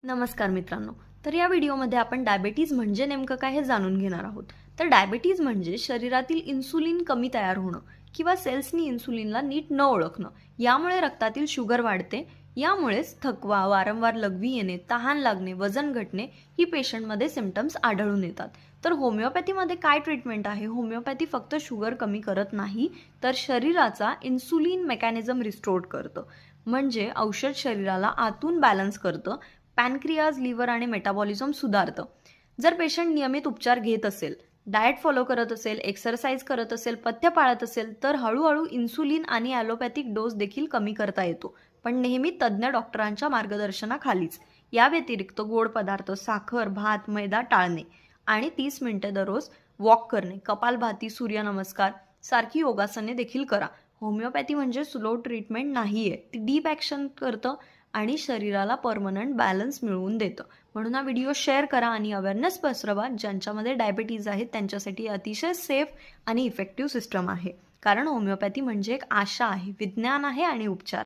नमस्कार मित्रांनो. तर या व्हिडिओमध्ये आपण डायबिटीज म्हणजे नेमकं काय हे जाणून घेणार आहोत. तर डायबिटीज म्हणजे शरीरातील इन्सुलिन कमी तयार होणं किंवा सेल्सनी इन्सुलिनला नीट न ओळखणं. यामुळे रक्तातील शुगर वाढते. यामुळेच थकवा, वारंवार लघवी येणे, तहान लागणे, वजन घटणे ही पेशंटमध्ये सिम्पटम्स आढळून येतात. तर होमिओपॅथीमध्ये काय ट्रीटमेंट आहे? होमिओपॅथी फक्त शुगर कमी करत नाही, तर शरीराचा इन्सुलिन मेकॅनिझम रिस्टोर करतं. म्हणजे औषध शरीराला आतून बॅलन्स करतं. पॅनक्रियाज, लिव्हर आणि मेटाबॉलिझम सुधारतं. जर पेशंट नियमित उपचार घेत असेल, डाएट फॉलो करत असेल, एक्सरसाइज करत असेल, पथ्य पाळत असेल, तर हळूहळू इन्सुलिन आणि ॲलोपॅथिक डोस देखील कमी करता येतो. पण नेहमी तज्ज्ञ डॉक्टरांच्या मार्गदर्शनाखालीच. या व्यतिरिक्त गोड पदार्थ, साखर, भात, मैदा टाळणे आणि 30 मिनिटे दररोज वॉक करणे, कपालभाती, सूर्यनमस्कार सारखी योगासने देखील करा. होमिओपॅथी म्हणजे स्लो ट्रीटमेंट नाहीये, ती डीप ॲक्शन करतं आणि शरीराला परमनंट बॅलन्स मिळवून देतं. म्हणून हा व्हिडिओ शेअर करा आणि अवेअरनेस पसरवा. ज्यांच्यामध्ये डायबिटीज आहे त्यांच्यासाठी अतिशय सेफ आणि इफेक्टिव्ह सिस्टम आहे. कारण होमिओपॅथी म्हणजे एक आशा आहे, विज्ञान आहे आणि उपचार.